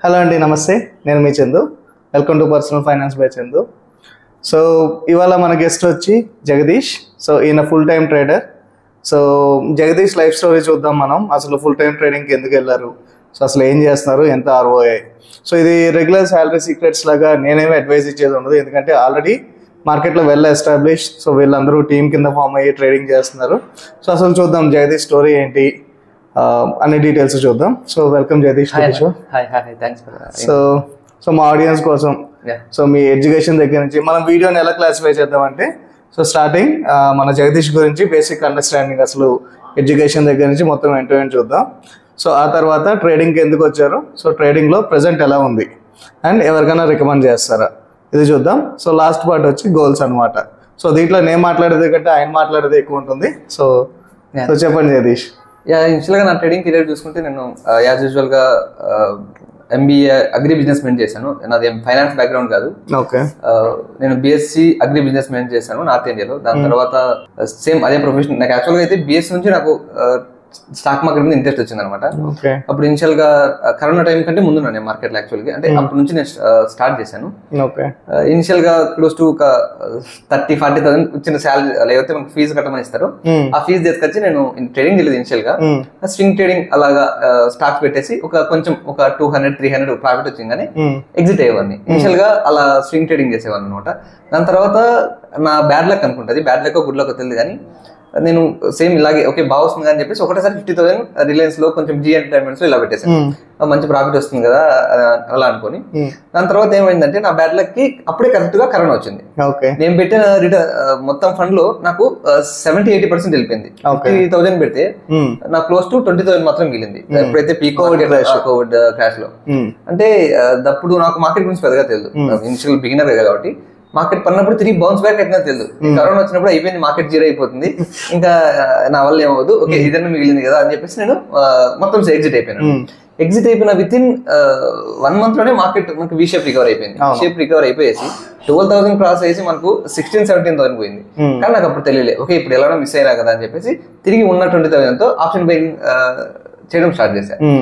Hello అండి, నమస్తే. నేను మీ Chandu. Welcome to personal finance by Chandu. So ఇవాళ మన గెస్ట్ వచ్చి జగదీష్. సో ఈయన full time trader. So Jagadish life story చూద్దాం మనం. అసలు ఫుల్ టైం ట్రేడింగ్కి ఎందుకు వెళ్ళారు, సో అసలు ఏం చేస్తున్నారు, ఎంత ROI. సో ఇది రెగ్యులర్ శాలరీ సీక్రెట్స్ లాగా నేనేమి అడ్వైజ్ ఇచ్చేది ఉండదు, ఎందుకంటే ఆల్రెడీ మార్కెట్లో వెల్ ఎస్టాబ్లిష్. సో వీళ్ళందరూ టీం కింద ఫామ్ అయ్యి ట్రేడింగ్ చేస్తున్నారు. సో అసలు చూద్దాం జగదీష్ స్టోరీ ఏంటి, అన్ని డీటెయిల్స్ చూద్దాం. So welcome Jagadish. సో మా ఆడియన్స్ కోసం, సో మీ ఎడ్యుకేషన్ దగ్గర నుంచి మనం వీడియోని ఎలా క్లాసిఫై చేద్దామంటే, సో స్టార్టింగ్ మన జగదీష్ గురించి బేసిక్ అండర్స్టాండింగ్, అసలు ఎడ్యుకేషన్ దగ్గర నుంచి మొత్తం ఎండ్ టు ఎండ్ చూద్దాం. సో ఆ తర్వాత ట్రేడింగ్కి ఎందుకు వచ్చారు, సో ట్రేడింగ్లో ప్రజెంట్ ఎలా ఉంది, అండ్ ఎవరికైనా రికమెండ్ చేస్తారా, ఇది చూద్దాం. సో లాస్ట్ పార్ట్ వచ్చి గోల్స్ అనమాట. సో దీంట్లో నేను మాట్లాడేది కంటే ఆయన మాట్లాడేది ఎక్కువ ఉంటుంది. సో చెప్పండి జగదీష్. ఇనిషియల్గా నా ట్రేడింగ్ కెరీర్ చూసుకుంటే నేను యాజ్ యూజువల్గా MBA అగ్రి బిజినెస్ మెయిన్ చేశాను. నాది ఫైనాన్స్ బ్యాక్గ్రౌండ్ కాదు. ఓకే. నేను BSc అగ్రి బిజినెస్ మెయిన్ చేశాను నార్త్ ఇండియాలో. దాని తర్వాత సేమ్ అదే ప్రొఫెషన్. నాకు యాక్చువల్గా అయితే BSc నుంచి నాకు స్టాక్ మార్కెట్ మీద ఇంట్రెస్ట్ వచ్చింది అనమాట. అప్పుడు ఇనిషియల్ గా కరోనా టైం కంటే ముందు నేను మార్కెట్ లో యాక్చువల్గా అంటే అప్పటి నుంచి నేను స్టార్ట్ చేశాను. ఇనిషియల్ గా క్లోజ్ టు ఒక 30-40,000 వచ్చిన శాలరీ లేకపోతే మనకు ఫీజు కట్టమని ఇస్తారు. ఆ ఫీజు తీసుకొచ్చి నేను ట్రేడింగ్ చేయలేదు. ఇనిషియల్ గా స్వింగ్ ట్రేడింగ్ అలాగా స్టాక్స్ పెట్టేసి కొంచెం ఒక 200-300 ప్రాఫిట్ వచ్చింది కానీ ఎగ్జిట్ అయ్యేవాడిని. ఇనిషియల్ గా అలా స్వింగ్ ట్రేడింగ్ చేసేవాడిని అనమాట. దాని తర్వాత నా బ్యాడ్ లక్ అనుకుంటుంది, బ్యాడ్ లక్ గుడ్ లక్ తెలియదు కానీ నేను సేమ్ ఇలాగే ఓకే బాగా వస్తుంది అని చెప్పేసి ఒకటేసారి 50,000 రిలయన్స్ లో కొంచెం జీ ఎంటర్టైన్మెంట్స్ లో ఇలా పెట్టేసాను. మంచి ప్రాఫిట్ వస్తుంది కదా అలా అనుకోని. దాని తర్వాత ఏమైందంటే నా బ్యాడ్ లక్ కి అప్పుడే కరెక్ట్ గా కరోనా వచ్చింది. నేను పెట్టిన మొత్తం ఫండ్ లో నాకు 70-80% వెళ్ళిపోయింది. 50,000 పెడితే నాకు క్లోజ్ టు 20,000 మాత్రం మిగిలింది ఎప్పుడైతే కోవిడ్ క్రాష్ లో. అంటే అప్పుడు నాకు మార్కెట్ గురించి పెద్దగా తెలియదు, ఇనిషియల్ బిగినర్ కాబట్టి. మార్కెట్ పడినప్పుడు తిరిగి బౌన్స్ బ్యాక్ అయితే తెలుదు. కరోనా వచ్చినప్పుడు అయిపోయింది, మార్కెట్ జీరో అయిపోతుంది, ఇంకా నా వల్ల ఏమవుదు, ఓకే ఇదన్నా మిగిలింది కదా అని చెప్పేసి నేను మొత్తం ఎగ్జిట్ అయిపోయాను. ఎగ్జిట్ అయిపోయిన విత్ ఇన్ 1 month లోనే మార్కెట్ మనకు V షేప్ రికవర్ అయిపోయింది. షేప్ రికవర్ అయిపోయేసి 12,000 క్రాస్ అయ్యేసి మనకు 16-17,000 పోయింది. కానీ నాకు అప్పుడు తెలియలే, ఓకే ఇప్పుడు ఎలా మిస్ అయినా కదా అని చెప్పేసి తిరిగి ఉన్న 20,000తో ఆప్షన్ బయింగ్ చేయడం స్టార్ట్ చేశాను.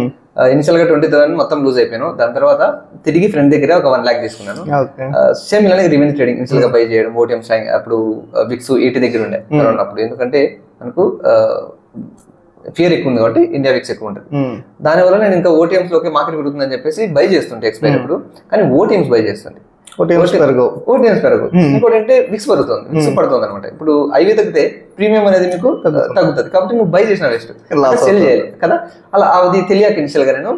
ఇనిషియల్ గా 20,000 మొత్తం లూజ్ అయిపోయాను. దాని తర్వాత తిరిగి ఫ్రెండ్ దగ్గర ఒక 1 lakh తీసుకున్నాను. సేమ్ ఇలానే రివెంజ్ ట్రేడింగ్ ఇనిషియల్ గా బై చేయడం. ఓటీఎం స్ట్రాంగ్ అప్పుడు విక్స్ 80 దగ్గర ఉండే అప్పుడు, ఎందుకంటే మనకు ఫియర్ ఎక్కువ ఉంది కాబట్టి ఇండియా విక్స్ ఎక్కువ ఉంటుంది. దానివల్ల నేను ఇంకా ఓటీఎంస్ లోకి మార్కెట్ పెరుగుతుందని చెప్పేసి బై చేస్తుంటే ఎక్స్పైర్ అప్పుడు, కానీ ఓటీఎంస్ బై చేస్తుంటే ఓటీఎంస్ పెరగవు. ఇంకోటి అంటే విక్స్ పెరుగుతుంది, విక్స్ పడుతుంది అనమాట. ఇప్పుడు ఐవీ తగ్గితే ప్రీమియం అనేది మీకు తగ్గుతుంది, కాబట్టి నువ్వు బై చేసిన వేస్ట్, సెల్ చేయాలి కదా. అలా అది తెలియక ఇనిషియల్ గా నేను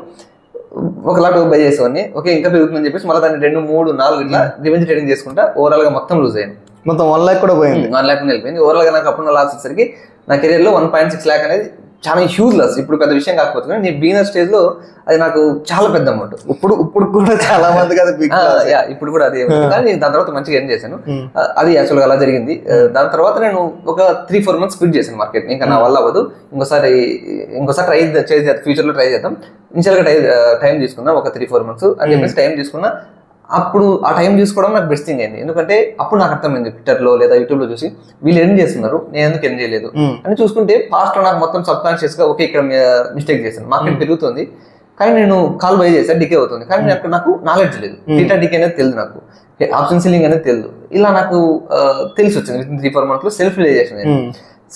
ఒక లాట్ బై చేసేవాడిని. ఓకే ఇంకా పెరుగుతుందని చెప్పేసి మళ్ళీ దాన్ని 2, 3, 4 ఇట్లా రివెంజ్ ట్రేడింగ్ చేసుకుంటా ఓవరాల్ గా మొత్తం లూజ్ అయ్యింది. మొత్తం 1 lakh కూడా పోయింది. 1 lakh వెళ్ళిపోయింది ఓవరాల్ గా. నాకు అప్పుడు లాస్ వచ్చేసరికి నా కెరీర్ లో 1.6 lakh అనేది చాలా హ్యూజ్ లాస్. ఇప్పుడు పెద్ద విషయం కాకపోతే నేను బిగినర్ స్టేజ్ లో అది నాకు చాలా పెద్ద అమౌంట్. ఇప్పుడు కూడా చాలా మంది ఇప్పుడు కూడా అదే, కానీ నేను దాని తర్వాత మంచిగా ఎర్న్ చేశాను. అది యాక్చువల్గా అలా జరిగింది. దాని తర్వాత నేను ఒక 3-4 months క్విట్ చేశాను మార్కెట్. ఇంకా నా వల్ల అవ్వదు, ఇంకోసారి ట్రై చేద్దాం, ఫ్యూచర్ లో ట్రై చేద్దాం, ఇనిషియల్ గా టైం తీసుకుందాం ఒక 3-4 months అని చెప్పేసి టైం తీసుకున్నా. అప్పుడు ఆ టైం తీసుకోవడం నాకు బెస్ట్ థింగ్ అయింది, ఎందుకంటే అప్పుడు నాకు అర్థమైంది ట్విట్టర్ లో లేదా యూట్యూబ్ లో చూసి వీళ్ళు ఎర్న్ చేస్తున్నారు, నేను ఎందుకు ఎర్న్ చేయలేదు అని చూసుకుంటే పాస్ట్ లో నాకు మొత్తం సబ్ కాన్షియస్ గా ఓకే ఇక్కడ మిస్టేక్ చేశాను. మార్కెట్ పెరుగుతుంది కానీ నేను కాల్ బై చేశాను, డికే అవుతుంది, కానీ నాకు నాలెడ్జ్ లేదు. టీటా డికే అనేది తెలియదు, నాకు ఆప్షన్ సెల్లింగ్ అనేది తెలియదు. ఇలా నాకు తెలిసి వచ్చింది 3-4 months లో సెల్ఫ్ రిలైజేషన్.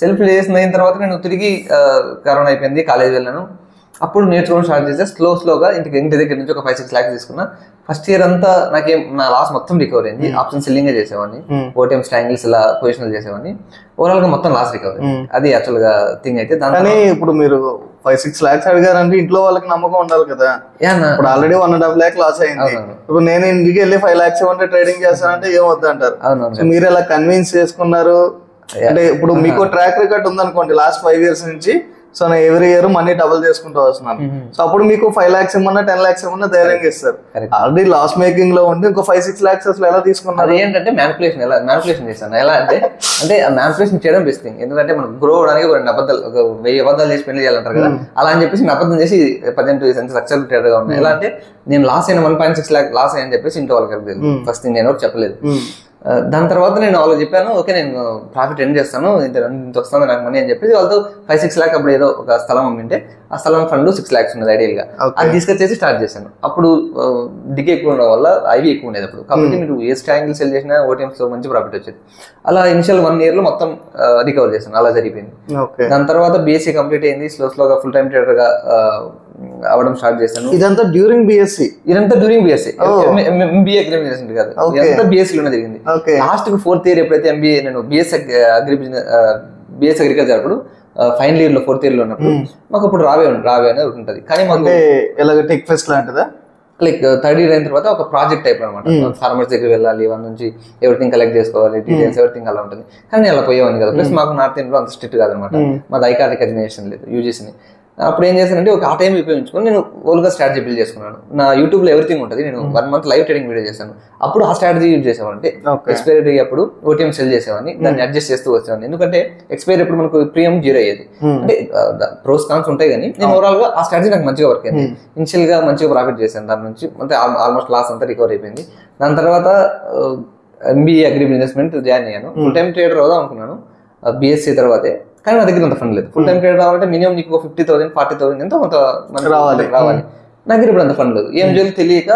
సెల్ఫ్ రిలైజేషన్ అయిన తర్వాత నేను తిరిగి కరోనా అయిపోయింది, కాలేజ్ వెళ్ళాను. అప్పుడు నేర్చుకోవడం స్టార్ట్ చేస్తే స్లోగా ఇంటి దగ్గర నుంచి ఒక 5-6 lakhs తీసుకున్నా. ఫస్ట్ ఇయర్ అంతా నా లాస్ మొత్తం రికవర్ అయింది. ఆప్షన్ సెల్లింగ్ చేసేవాడిని, ఓటీఎం స్ట్రాంగిల్స్ ఇలా పొజిషనల్ చేసేవాడిని. ఓవరాల్ గా మొత్తం లాస్ రికవర్ అయింది. అది యాక్చువల్ గా థింగ్ అయితే. దాని ఇప్పుడు మీరు 5-6 lakhs అడిగారంటే ఇంట్లో వాళ్ళకి నమ్మకం ఉండాలి కదా. ఇప్పుడు ఆల్రెడీ 1.5 lakh లాస్ అయింది. ఇప్పుడు నేను ఇంటికి వెళ్ళి 5 lakhs ఇవ్వండి ట్రేడింగ్ చేస్తానంటే ఏం వద్దు అంటారు. మీరు ఎలా కన్విన్స్ చేసుకున్నారు అంటే, ఇప్పుడు మీకు ట్రాక్ రికార్డ్ ఉందనుకోండి లాస్ట్ 5 years నుంచి, సో నేను ఎవ్రీ ఇయర్ మనీ డబుల్ చేసుకుంటూ వస్తున్నాను. సో అప్పుడు మీకు 5 lakhs ఇవ్వమన్నా 10 lakhs ఇవ్వమన్నా ధైర్యంగా ఇస్తారు. ఆల్రెడీ లాస్ మేకింగ్ లో ఉండి ఇంకో 5-6 lakhs అసలు ఎలా తీసుకున్నారు? అది ఏంటంటే మ్యానిపులేషన్ చేశాను. ఎలా అంటే ఆ మ్యానిపులేషన్ చేయడం బెస్ట్ థింగ్, ఎందుకంటే మనం గ్రో అవడానికి 1000 అబద్ధాలు చేసి పెళ్లి చేయాలంటారు కదా, అలా అని చెప్పేసి అబద్ధం చేసి 18 సక్సెస్ఫుల్ ట్రేడర్ గా ఉన్నాయి. ఎలా అంటే నేను లాస్ అయిన 1.6 lakh లాస్ అయ్యని చెప్పేసి ఇంట్లో వాళ్ళకి ఫస్ట్ థింగ్ నేను చెప్పలేదు. దాని తర్వాత నేను వాళ్ళకి చెప్పాను, ఓకే నేను ప్రాఫిట్ ఎండ్ చేస్తాను, ఇంత వస్తుంది నాకు మనీ అని చెప్పేసి వాళ్ళతో 5-6 lakhs అప్పుడు ఏదో ఒక స్థలం అమ్మింటే ఆ స్థలం ఫండ్ 6 lakhs ఉన్నది ఐడియల్గా. అది తీసుకొచ్చేసి స్టార్ట్ చేశాను. అప్పుడు డికే ఎక్కువ ఉండడం వల్ల ఐవి ఎక్కువ ఉండేది అప్పుడు. కాబట్టి మీరు ఏ ట్రయాంగిల్ సెల్ చేసినా ఓటీఎంస్ లో మంచి ప్రాఫిట్ వచ్చేది. అలా ఇనిషియల్ 1 year లో మొత్తం రికవర్ చేశాను. అలా జరిగిపోయింది. దాని తర్వాత బీఎస్సీ కంప్లీట్ అయింది. స్లోగా ఫుల్ టైం ట్రేడర్ గా అవడం స్టార్ట్ చేశాను. ఇదంతా డ్యూరింగ్ బీఎస్సీ? ఇదంతా డ్యూరింగ్ బీఎస్సీ, ఎంబీఏ అగ్రికల్చర్ కాదు, ఇదంతా బీఎస్సీ లోనే జరిగింది. లాస్ట్ 4th year ఎప్పుడైతే ఎంబీఏ నేను బిఎస్సీ అగ్రికల్చర్ అప్పుడు ఫైనల్ ఇయర్ లో 4th year లో ఉన్నప్పుడు మాకు అప్పుడు రావే అనేది ఉంటుంది. కానీ మాకు టెక్ ఫెస్ట్ లాంటిదా, లైక్ 3rd year అయిన తర్వాత ఒక ప్రాజెక్ట్ టైప్ అనమాట. ఫార్మర్స్ దగ్గర వెళ్ళాలి, వాళ్ళ నుంచి ఎవ్రీథింగ్ కలెక్ట్ చేసుకోవాలి, డీటెయిల్స్ ఎవ్రీథింగ్ అలా ఉంటుంది. కానీ అలా పోయేవాడిని కదా. ప్లస్ మాకు నార్త్ ఇండియాలో అంత స్ట్రిక్ట్ కాదనమాట, మాది ఐకార్ రికగ్నిషన్ లేదు యూజీసీని. అప్పుడు ఏం చేశానంటే ఒక ఆ టైం ఉపయోగించుకొని నేను ఓల్గా స్ట్రాటజీ బిల్డ్ చేసుకున్నాను. నా యూట్యూబ్లో ఎవ్రీథింగ్ ఉంటుంది. నేను 1 month లైవ్ ట్రేడింగ్ వీడియో చేశాను. అప్పుడు ఆ స్ట్రాటజీ యూజ్ చేసేవాడిని. అంటే ఎక్స్పైరీ అప్పుడు ఓటీఎం సెల్ చేసేవాడిని, దాన్ని అడ్జస్ట్ చేస్తూ వచ్చేవాడిని. ఎందుకంటే ఎక్స్పైరీ అప్పుడు మనకు ప్రీమియం 0 అయ్యేది. అంటే ప్రోస్ కాన్స్ ఉంటాయి, కానీ నేను ఓవరాల్ గా ఆ స్ట్రాటజీ నాకు మంచిగా వర్క్ అయింది. ఇనిషియల్ గా మంచిగా ప్రాఫిట్ చేశాను దాని నుంచి. అంటే ఆల్మోస్ట్ లాస్ అంతా రికవర్ అయిపోయింది. దాని తర్వాత ఎంబీఏ అగ్రి బిజినెస్మెంట్ జాయిన్ అయ్యాను. ఫుల్ టైం ట్రేడర్ అవుదాం అనుకున్నాను బీఎస్సీ తర్వాతే. కానీ నా దగ్గర అంత ఫండ్ లేదు. ఫుల్ టైం ట్రేడర్ రావాలంటే మినిమం నీకు 50,000 40,000 ఎంతో కొంత రావాలి. నా దగ్గర ఇప్పుడు అంత ఫండ్ లేదు. ఏం చేయాలి తెలియక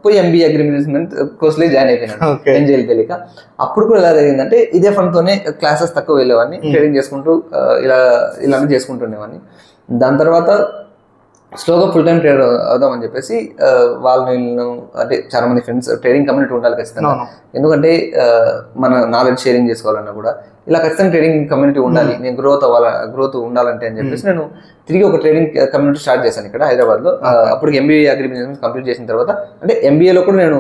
పోయి ఎంబీఏ అగ్రి బిజినెస్మెంట్ కోర్సులో జాయిన్ అయిపోయినాను. ఏం చేయాలి తెలియక. అప్పుడు కూడా ఎలా జరిగిందంటే ఇదే ఫండ్ తోనే క్లాసెస్ తక్కువ వెళ్ళేవాడిని, ట్రేడింగ్ చేసుకుంటూ ఇలాంటివి చేసుకుంటుండేవాడిని. దాని తర్వాత స్లోగా ఫుల్ టైం ట్రేడర్ అవుదామని చెప్పేసి వాళ్ళను అంటే చాలా మంది ఫ్రెండ్స్, ట్రేడింగ్ కమ్యూనిటీ ఉండాలి ఖచ్చితంగా. ఎందుకంటే మన నాలెడ్జ్ షేరింగ్ చేసుకోవాలన్నా కూడా ఇలా ఖచ్చితంగా ట్రేడింగ్ కమ్యూనిటీ ఉండాలి. నేను గ్రోత్ ఉండాలంటే అని చెప్పేసి నేను తిరిగి ఒక ట్రేడింగ్ కమ్యూనిటీ స్టార్ట్ చేశాను ఇక్కడ హైదరాబాద్లో. అప్పుడు ఎంబీఏ అగ్రి బిజినెస్ కంప్లీట్ చేసిన తర్వాత, అంటే ఎంబీఏలో కూడా నేను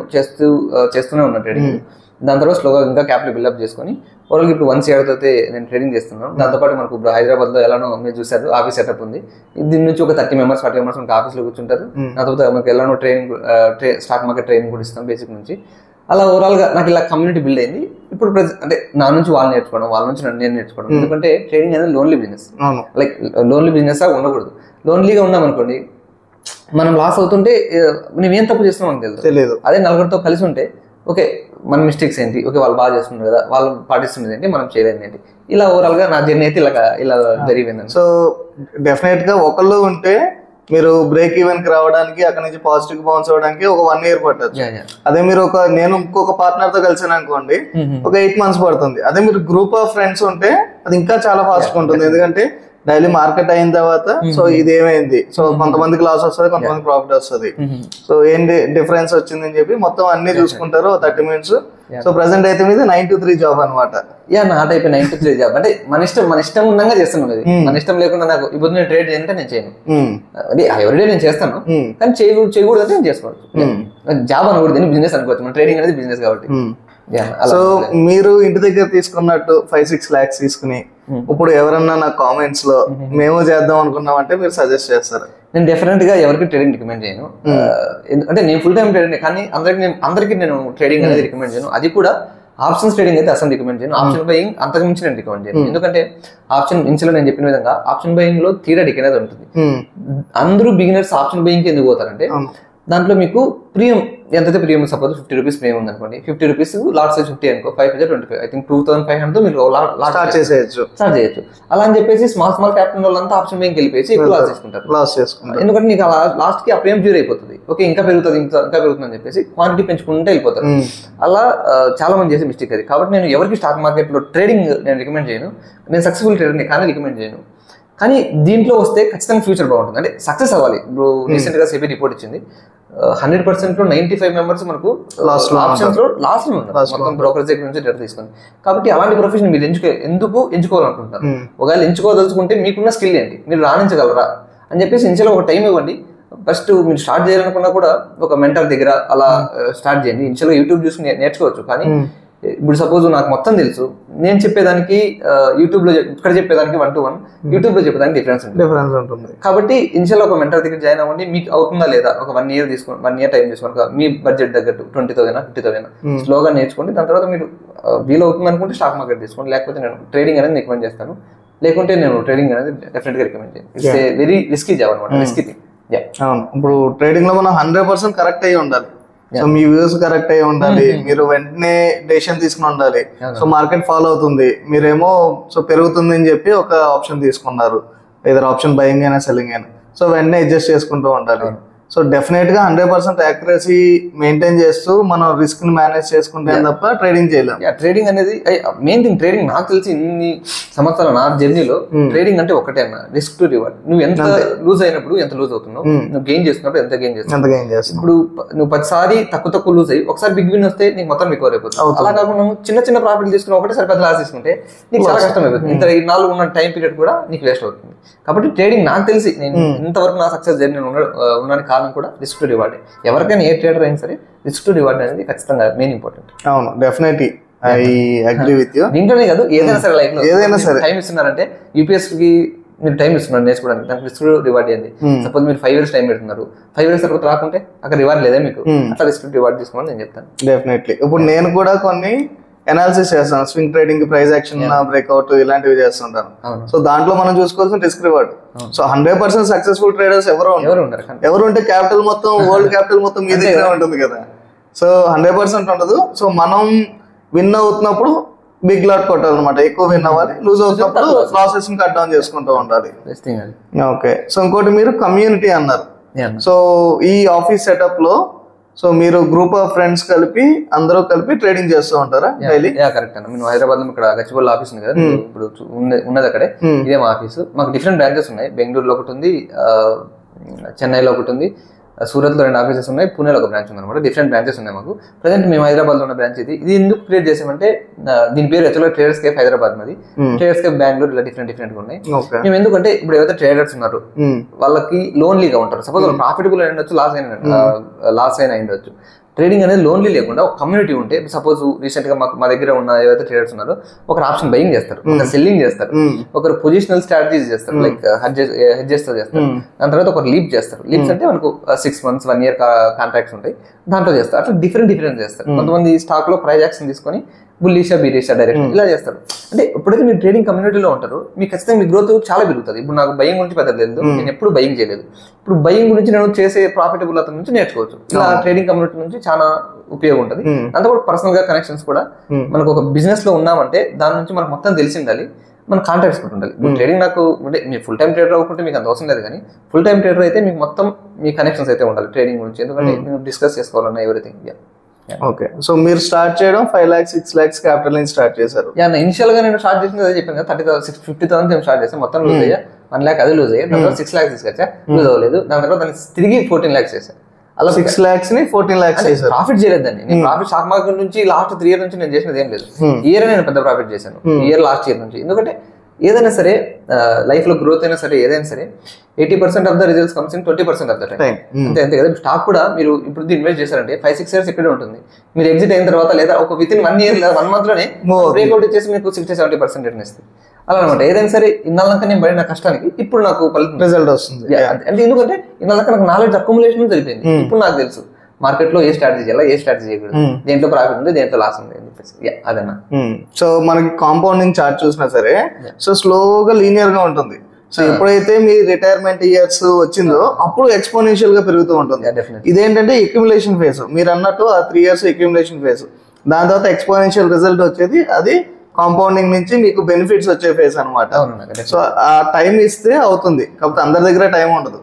చేస్తూనే ఉన్నాను ట్రేడింగ్. దాని తర్వాత స్లోగా ఇంకా క్యాపిటల్ బిల్డప్ చేసుకొని ఓవరాల్ ఇప్పుడు 1 year అయితే నేను ట్రేడింగ్ చేస్తున్నాను. దాంతోపాటు మనకు హైదరాబాద్లో ఎలానో మీరు చూసారు ఆఫీస్ సెటప్ ఉంది. దీని నుంచి ఒక 30 members 40 members మనకు ఆఫీస్లో కూర్చుంటారు. దాంతో మనకు ఎలానో స్టాక్ మార్కెట్ ట్రైనింగ్ కూడా ఇస్తాం బేసిక్ నుంచి. అలా ఓవరాల్గా నాకు ఇలా కమ్యూనిటీ బిల్డ్ అయింది. ఇప్పుడు అంటే నా నుంచి వాళ్ళు నేర్చుకోవడం, వాళ్ళ నుంచి నేను నేర్చుకోవడం. ఎందుకంటే ట్రేడింగ్ అనేది lonely business. Like lonely business ఉండకూడదు. లోన్లీగా ఉన్నాం అనుకోండి, మనం లాస్ అవుతుంటే నువ్వేం తప్పు చేస్తున్నాం మనకు తెలియదు. అదే నలుగురితో కలిసి ఉంటే ఓకే మన మిస్టేక్స్ ఏంటి, ఓకే వాళ్ళు బాగా చేస్తున్నారు కదా, వాళ్ళు పాటిస్తున్నది ఏంటి, మనం చేయలేదు ఏంటి, ఇలా ఓవరాల్ గా నా జర్నీ అయితే ఇలా జరిగింది. సో డెఫినెట్ గా ఒకళ్ళు ఉంటే మీరు బ్రేక్ ఈవెన్ కి రావడానికి, అక్కడ నుంచి పాజిటివ్ బౌన్స్ అవ్వడానికి ఒక 1 year పట్టచ్చు. అదే మీరు నేను ఇంకొక పార్ట్నర్ తో కలిసాను అనుకోండి, ఒక 8 months పడుతుంది. అదే మీరు గ్రూప్ ఆఫ్ ఫ్రెండ్స్ ఉంటే అది ఇంకా చాలా ఫాస్ట్ గా ఉంటుంది. ఎందుకంటే డైలీ మార్కెట్ అయిన తర్వాత సో ఇది ఏమైంది, సో కొంతమందికి లాస్ వస్తుంది, కొంతమందికి ప్రాఫిట్ వస్తుంది. సో ఏంటి డిఫరెన్స్ వచ్చింది అని చెప్పి మొత్తం అన్ని చూసుకుంటారు 30 minutes. సో ప్రెసెంట్ అయితే మీద 9 to 3 జాబ్ అనమాట. నా టైప్ 9 to 3 జాబ్. అంటే మన ఇష్టం ఉండగా చేస్తున్నాను. అది మన ఇష్టం లేకుండా నాకు ఇప్పుడు నేను ట్రేడ్ చేయాలంటే నేను చేయను. అది ఎవ్రీడే నేను చేస్తాను, కానీ చేయకూడదు అంటే నేను చేసుకోవచ్చు. జాబ్ అనకూడదు, బిజినెస్ అనుకోవచ్చు. మన ట్రేడింగ్ అనేది బిజినెస్ కాబట్టి. సో మీరు ఇంటి దగ్గర తీసుకున్నట్టు 5-6 lakhs తీసుకుని ఇప్పుడు ఎవరన్నా నా కామెంట్స్ లో మేము చేద్దాం అనుకున్నాం అంటే మీరు సజెస్ట్ చేస్తారు? నేను డెఫినెట్ గా ఎవరికి ట్రేడింగ్ రికమెండ్ చేయను. అంటే నేను ఫుల్ టైం ట్రేడింగ్, కానీ అందరికి నేను ట్రేడింగ్ అనేది రికమెండ్ చేయను. అది కూడా ఆప్షన్స్ ట్రేడింగ్ అయితే అసలు రికమెండ్ చేయను. ఆప్షన్ బయింగ్ అంతకుమించి నేను రికమెండ్ చేయను. ఎందుకంటే ఆప్షన్ ఇన్స్లో నేను చెప్పిన విధంగా ఆప్షన్ బయింగ్ లో థియరిటిక్ అనేది ఉంటుంది. అందరూ బిగినర్స్ ఆప్షన్ బయింగ్ కి ఎందుకు పోతారంటే దాంట్లో మీకు ప్రీమియం ఎంతైతే ప్రీమియం, సపోజ్ 50 rupees ప్రీమియం ఉంది అనుకోండి, 50 rupees లాట్ సైజ్ 50 అనుకో, 5 × 25 ఐ థింక్ 2500 మీరు స్టార్ట్ చేయొచ్చు. అలా అని చెప్పేసి స్మాల్ క్యాపిటల్ వాళ్ళంతా ఆప్షన్ బ్యాంక్ వెళ్ళిపోయి ఎక్కువ లాస్ చేసుకుంటారు. ఎందుకంటే నీకు లాస్ట్ కి ఆ ప్రీమియం 0 అయిపోతుంది. ఓకే ఇంకా పెరుగుతుంది అని చెప్పేసి క్వాంటిటీ పెంచుకుంటే వెళ్ళిపోతారు. అలా చాలా మంది చేసే మిస్టేక్ అది. కాబట్టి నేను ఎవరికి స్టాక్ మార్కెట్ లో ట్రేడింగ్ నేను రికమెండ్ చేయను. నేను సక్సెస్ఫుల్ ట్రేడర్ని కానీ రికమెండ్ చేయను. కానీ దీంట్లో వస్తే ఖచ్చితంగా ఫ్యూచర్ బాగుంటుంది. అంటే సక్సెస్ అవ్వాలి. ఇప్పుడు రీసెంట్ గా సెబీ రిపోర్ట్ ఇచ్చింది, 100% లో 95 members మనకు ఆప్షన్స్ లో లాస్ట్ లో ఉన్నారు, మొత్తం బ్రోకరేజ్ దగ్గర నుంచి డేటా తీసుకొని. కాబట్టి అలాంటి ప్రొఫెషన్ మీరు ఎంచుకోవాలనుకుంటారు. ఒకవేళ ఎంచుకోదలుచుకుంటే మీకున్న స్కిల్ ఏంటి, మీరు రాణించగలరా అని చెప్పేసి ఇన్షియల్ ఒక టైం ఇవ్వండి. ఫస్ట్ మీరు స్టార్ట్ చేయాలనుకున్నా కూడా ఒక మెంటర్ దగ్గర అలా స్టార్ట్ చేయండి. ఇన్షియల్గా యూట్యూబ్ చూసి నేర్చుకోవచ్చు. కానీ ఇప్పుడు సపోజ్ నాకు మొత్తం తెలుసు, నేను చెప్పేదానికి యూట్యూబ్ లో ఇక్కడ చెప్పేదానికి 1 to 1, యూట్యూబ్ లో చెప్పేదానికి డిఫరెన్స్ ఉంటుంది. కాబట్టి ఇనిషియల్ ఒక మెంటర్ దగ్గర జాయిన్ అవ్వండి. మీకు అవుతుందా లేదా ఒక 1 year తీసుకోండి, 1 year టైం తీసుకోండి. మీ బడ్జెట్ తగ్గట్టు 20,000 50,000 స్లోగా నేర్చుకోండి. దాని తర్వాత మీరు వీలు అవుతుంది అనుకుంటే స్టాక్ మార్కెట్ తీసుకోండి. లేకపోతే నేను ట్రేడింగ్ అనేది రికమెండ్ చేస్తాను. లేకుంటే నేను ట్రేడింగ్ అనేది డెఫినెట్ గా రికమెండ్ చేయను. ఇట్స్ వెరీ రిస్కీ జాబ్ అనమాట. Risky thing. అవును, ఇప్పుడు ట్రేడింగ్ లో మనం 100% కరెక్ట్ అయ్యి ఉండాలి. సో మీ వ్యూస్ కరెక్ట్ అయి ఉండాలి, మీరు వెంటనే డెసిషన్ తీసుకుని ఉండాలి. సో మార్కెట్ ఫాలో అవుతుంది, మీరేమో సో పెరుగుతుంది అని చెప్పి ఒక ఆప్షన్ తీసుకున్నారు, ఏదైనా ఆప్షన్ బయింగ్ అయినా సెల్లింగ్ అయినా, సో వెంటనే అడ్జస్ట్ చేసుకుంటూ ఉండాలి. సో డెఫినెట్ గా 100% యాక్యురసీ మెయింటైన్ చేస్తూ మనం రిస్క్ ని మేనేజ్ చేసుకుంటే తప్ప ట్రేడింగ్ చేయలేం. ట్రేడింగ్ అనేది మెయిన్ థింగ్. ట్రేడింగ్ నాకు తెలిసి ఇన్ని సంవత్సరాల నా జర్నీలో ట్రేడింగ్ అంటే ఒకటే అన్న, రిస్క్ టు రివార్డ్. నువ్వు ఎంత లూజ్ అయినప్పుడు ఎంత లూజ్ అవుతున్నావు, నువ్వు గెయిన్ చేస్తున్నప్పుడు ఎంత గెయిన్ చేస్తున్నావు. ఇప్పుడు నువ్వు 10 సారి తక్కువ లూజ్ అయ్యి ఒకసారి బిగ్ విన్ వస్తే నీకు మొత్తం రికవర్ అయిపోతుంది. అలా కాకుండా చిన్న ప్రాఫిట్ తీసుకుని ఒకటేసారి పెద్ద లాస్ తీసుకుంటే నీకు చాలా కష్టం అయిపోతుంది. ఇంత 4 ఉన్న టైం పీరియడ్ కూడా నీకు వేస్ట్ అవుతుంది. కాబట్టి ట్రేడింగ్ నాకు తెలిసి నేను ఇంతవరకు నా సక్సెస్ జర్నీ ఉన్నాను కారణం కూడా రిస్క్ టు రివార్డ్. ఎవరికైనా ఏ ట్రేడర్ అయినా సరే రిస్క్ టు రివార్డ్ అనేది ఖచ్చితంగా మెయిన్ ఇంపార్టెంట్. అవును, definitely I agree with you. దీంట్లోనే కాదు, ఏదైనా సరే లైఫ్ లో ఏదైనా సరే టైం ఇస్తున్నారంటే యూపీఎస్ కి మీరు టైం ఇస్తున్నారు నేర్చుకోవడానికి, దానికి రిస్క్ రివార్డ్ ఏంది. సపోజ్ మీరు 5 years టైం పెడుతున్నారు, 5 years తర్వాత రాకుంటే అక్కడ రివార్డ్ లేదా మీకు, అట్లా రిస్క్ రివార్డ్ తీసుకోమని నేను చెప్తాను. డెఫినెట్లీ. ఇప్పుడు నేను కూడా కొన్ని అనాలిసిస్ చేస్తాను, swing trading, price action, breakout ఇలాంటివి చేస్తుంటాను. సో దాంట్లో మనం చూసుకోవాల్సిన risk reward. So 100% successful traders ఎవరు ఉంటే క్యాపిటల్ మొత్తం, వరల్డ్ క్యాపిటల్ మొత్తం మీ దగ్గర ఉంటుంది కదా. సో 100% ఉండదు. సో మనం విన్ అవుతున్నప్పుడు బిగ్ లాట్ కొట్టాలన్నమాట, ఎక్కువ విన్ అవ్వాలి. లూజ్ అవుతున్నప్పుడు లాసెస్ కట్ డౌన్ చేసుకుంటూ ఉండాలి. ఓకే. సో ఇంకోటి మీరు కమ్యూనిటీ అన్నారు. సో ఈ ఆఫీస్ సెటప్ లో సో మీరు గ్రూప్ ఆఫ్ ఫ్రెండ్స్ కలిపి అందరూ కలిపి ట్రేడింగ్ చేస్తూ ఉంటారా డైలీ? కరెక్ట్ అన్న. మేము హైదరాబాద్ లో ఇక్కడ గచ్చిబౌలి ఆఫీస్ ఉంది కదా, ఇప్పుడు ఉన్నది అక్కడే, ఇదే మా ఆఫీస్. మాకు డిఫరెంట్ బ్రాంచెస్ ఉన్నాయి. బెంగళూరులో ఒకటి ఉంది, చెన్నైలో ఒకటి ఉంది, సూరత్ లో 2 ఆఫీసెస్ ఉన్నాయి, పూణేలో ఒక బ్రాంచ్ ఉంది అనమాట. డిఫరెంట్ బ్రాంచెస్ ఉన్నాయి మాకు. ప్రజెంట్ మేము హైదరాబాద్ లో ఉన్న బ్రాంచ్ ఇది ఎందుకు క్రియేట్ చేసామంటే, దీని పేరు యాక్చువల్గా ట్రేడర్స్ కేఫ్ హైదరాబాద్ మాది, ట్రేడర్స్ కేఫ్ బెంగళూరు, ఇలా డిఫరెంట్ గా ఉన్నాయి. మేము ఎందుకంటే ఇప్పుడు ఏవైతే ట్రేడర్స్ ఉన్నారు వాళ్ళకి లోన్లీగా ఉంటారు. సపోజ్ వాళ్ళు ప్రాఫిటబుల్ అయి ఉండొచ్చు, లాస్ అయినా ఉండొచ్చు. ట్రేడింగ్ అనేది లోన్లీ లేకుండా ఒక కమ్యూనిటీ ఉంటే, సపోజ్ రీసెంట్ గా మా దగ్గర ఉన్న ఏవైతే ట్రేడర్స్ ఉన్నారో, ఒకరు ఆప్షన్ బయింగ్ చేస్తారు, ఒకరు సెల్లింగ్ చేస్తారు, ఒకరు పొజిషనల్ స్ట్రాటజీస్ చేస్తారు, లైక్ హెడ్జెస్ తో చేస్తారు. దాని తర్వాత ఒకరు లీప్ చేస్తారు. లీప్స్ అంటే మనకు 6 months 1 year కాంట్రాక్ట్స్ ఉంటాయి, దాంట్లో చేస్తారు. అట్లా డిఫరెంట్ చేస్తారు. కొంతమంది స్టాక్ లో ప్రైస్ యాక్షన్ తీసుకొని బుల్లిషా బీరిషా డైరెక్ట్ ఇలా చేస్తారు. అంటే ఎప్పుడైతే మీరు ట్రేడింగ్ కమ్యూనిటీలో ఉంటారో మీకు ఖచ్చితంగా మీ గ్రోత్ చాలా పెరుగుతుంది. ఇప్పుడు నాకు బయింగ్ గురించి పెద్ద తెలియదు, నేను ఎప్పుడు బయింగ్ చేయలేదు. ఇప్పుడు బయింగ్ గురించి నేను చేసే ప్రాఫిటబుల్ అతని నుంచి నేర్చుకోవచ్చు. ఇలా ట్రేడింగ్ కమ్యూనిటీ నుంచి చాలా ఉపయోగం ఉంటుంది. దాంతో పర్సనల్ గా కనెక్షన్స్ కూడా, మనకు ఒక బిజినెస్ లో ఉన్నామంటే దాని నుంచి మనకు మొత్తం తెలిసి ఉండాలి, మన కాంటాక్ట్స్ కూడా ఉండాలి. ఇప్పుడు ట్రేడింగ్ నాకు అంటే మీరు ఫుల్ టైం ట్రేడర్ అవ్వకుంటే మీకు అంత అవసరం లేదు, కానీ ఫుల్ టైం ట్రేడర్ అయితే మీకు మొత్తం మీ కనెక్షన్స్ అయితే ఉండాలి ట్రేడింగ్ గురించి, ఎందుకంటే మీరు డిస్కస్ చేసుకోవాలన్నా ఎవ్రీథింగ్. ఓకే. సో మీరు స్టార్ట్ చేయడం 5 lakhs 6 lakhs క్యాపిటల్ నుంచి స్టార్ట్ చేశారు. ఇనిషియల్ గా నేను స్టార్ట్ చేసింది అదే చెప్పాను కదా, 50,000 మేము స్టార్ట్ చేసాం. మొత్తం లూజ్ అయ్యా, 1 lakh అది లూజ్ అయ్యా. దాని తర్వాత 6 lakhs తీసుకొచ్చా, లూజ్ అవ్వలేదు. దాని తర్వాత దాన్ని తిరిగి 14 lakhs చేశాను. అలా 6 lakhs ని 14 lakhs చేశారు. ప్రాఫిట్ చేయలేదండి నేను. ప్రాఫిట్ స్టాక్ మార్కెట్ నుంచి లాస్ట్ 3 years నుంచి నేను చేసినది ఏం లేదు. ఇయర్ నేను పెద్ద ప్రాఫిట్ చేశాను, లాస్ట్ ఇయర్ నుంచి. ఎందుకంటే ఏదైనా సరే లైఫ్ లో గ్రోత్ అయినా సరే ఏదైనా సరే 80% of the results comes in 20% of the time. అంతే కదా. స్టాక్ కూడా మీరు ఇప్పుడు ఇన్వెస్ట్ చేశారంటే 5-6 years ఇక్కడే ఉంటుంది. మీరు ఎగ్జిట్ అయిన తర్వాత లేదా ఒక వితిన్ 1 year లేదా 1 month లోనే బ్రేక్అవుట్ ఇచ్చేసి మీకు 60-70% రిటర్న్ ఇస్తుంది. అలా అనమాట. ఏదైనా సరే ఇన్నాళ్ళక నేను పడిన కష్టానికి ఇప్పుడు నాకు రిజల్ట్ వస్తుంది. అంటే ఎందుకంటే ఇన్నాళ్ళక నాకు నాలెడ్జ్ అక్యుములేషన్ జరిపోయింది. ఇప్పుడు నాకు తెలుసు మార్కెట్ లో ఏ స్ట్రాటజీ చేయాలి, ఏ స్ట్రాటజీ చేయకూడదు, దేంట్లో ప్రాఫిట్ ఉంది, దేంట్లో లాస్ ఉంది అని చెప్పేసి. అదేనా. సో మనకి కాంపౌండింగ్ చార్ట్ చూసినా సరే సో స్లోగా లీనియర్ గా ఉంటుంది. సో ఎప్పుడైతే మీ రిటైర్మెంట్ ఇయర్స్ వచ్చిందో అప్పుడు ఎక్స్పోనెన్షియల్ గా పెరుగుతూ ఉంటుంది. ఇదేంటంటే అక్యుములేషన్ ఫేజ్. మీరు అన్నట్టు ఆ 3 years అక్యుములేషన్ ఫేజ్, దాని తర్వాత ఎక్స్పోనెన్షియల్ రిజల్ట్ వచ్చేది అది కాంపౌండింగ్ నుంచి మీకు బెనిఫిట్స్ వచ్చే ఫేజ్ అనమాట. సో ఆ టైం ఇస్తే అవుతుంది, కాకపోతే అందరి దగ్గర టైం ఉండదు.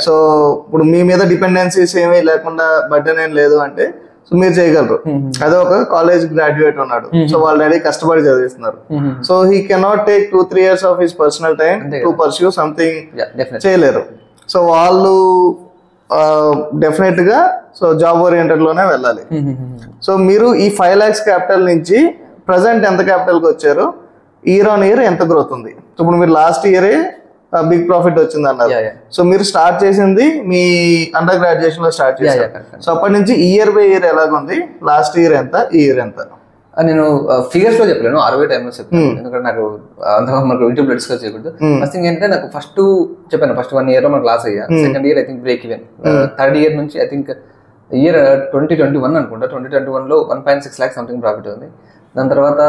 సో ఇప్పుడు మీ మీద డిపెండెన్సీస్ ఏమీ లేకుండా బర్డెన్ ఏం లేదు అంటే సో మీరు చేయగలరు. అదే ఒక కాలేజ్ గ్రాడ్యుయేట్ ఉన్నాడు, సో వాళ్ళ డాడీ కష్టపడి చదివిస్తున్నారు. So he cannot take 2-3 years off his personal time to pursue something, చేయలేరు. సో వాళ్ళు డెఫినెట్ గా సో జాబ్ ఓరియంటెడ్ లోనే వెళ్ళాలి. సో మీరు ఈ 5 lakhs క్యాపిటల్ నుంచి ప్రజెంట్ ఎంత క్యాపిటల్కి వచ్చారు, ఇయర్ ఆన్ ఇయర్ ఎంత గ్రోత్ ఉంది? ఇప్పుడు మీరు లాస్ట్ ఇయరే బిగ్ ప్రాఫిట్ వచ్చింది అన్నారు. సో మీరు స్టార్ట్ చేసింది మీ అండర్ గ్రాడ్యుయేషన్ లో స్టార్ట్ చేశారు. సో అప్పటి నుంచి ఇయర్ బై ఇయర్ ఎలాగుంది, లాస్ట్ ఇయర్ ఎంత, ఈ ఇయర్ ఎంత? నేను ఫిగర్స్ లో చెప్పలేను, 60 టైంలో చెప్తాను. ఎందుకంటే నాకు అంతగా మనకు యూట్యూబ్ లో డిస్కస్ చేయకూడదు. ఫస్ట్ థింగ్ ఏంటంటే నాకు ఫస్ట్ చెప్పాను, ఫస్ట్ 1 year లో మనకు లాస్ అయ్యా. Second year I think break even. Third year నుంచి ఐ థింక్ ఇయర్ 2021 అనుకుంటా, 2021 లో 1.6 lakhs సంథింగ్ ప్రాఫిట్ ఉంది. దాని తర్వాత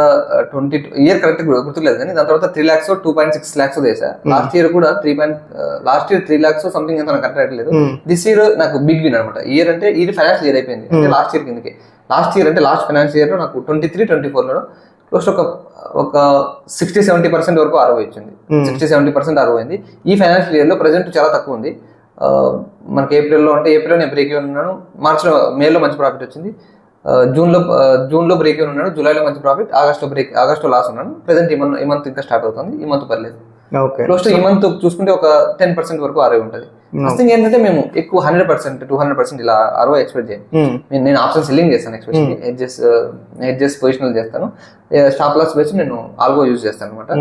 20 ఇయర్ కరెక్ట్ గుర్తులేదు కానీ దాని తర్వాత 3 lakhs 2.6 lakhs చేసా. లాస్ట్ ఇయర్ కూడా 3 lakhs సంథింగ్ ఎంత నాకు కరెక్ట్ అయ్యలేదు. దిస్ ఇయర్ నాకు బిగ్ విన్ అనమాట. ఇయర్ అంటే ఇది ఫైనాన్షియల్ ఇయర్ అయిపోయింది అంటే లాస్ట్ ఇయర్ కిందకి. లాస్ట్ ఇయర్ అంటే లాస్ట్ ఫైనాన్షియల్ ఇయర్ నాకు 23-24లో క్లోజ్ ఒక 60-70% వరకు ROI వచ్చింది. 60-70% ROI అయింది. ఈ ఫైనాన్షియల్ ఇయర్ లో ప్రెసెంట్ చాలా తక్కువ ఉంది. మనకి ఏప్రిల్లో నేను బ్రేక్ ఈవెన్ ఉన్నాను. మేలో మంచి ప్రాఫిట్ వచ్చింది. జూన్లో బ్రేక్ ఈవెన్ ఉన్నాను. జూలైలో మంచి ప్రాఫిట్. ఆగస్టులో లాస్ ఉన్నాను. ప్రెసెంట్ ఈ మంత్ ఇంకా స్టార్ట్ అవుతుంది. ఈ మంత్ పర్లేదు. క్లోజ్ టు ఈ మంత్ చూసుకుంటే ఒక 10% వరకు ROI ఉంటుంది. ఫస్ట్ థింగ్ ఏంటంటే మేము ఎక్కువ 100%, 200% ఇలా ROI ఎక్స్పెక్ట్ చేయండి. నేను ఆప్షన్ సెల్లింగ్ చేస్తాను. ఎక్స్పెషల్లీ హెడ్జెస్ పొజిషనల్ చేస్తాను. స్టాప్ లాస్ బేస్ నేను ఆల్గో యూజ్ చేస్తాను అనమాట.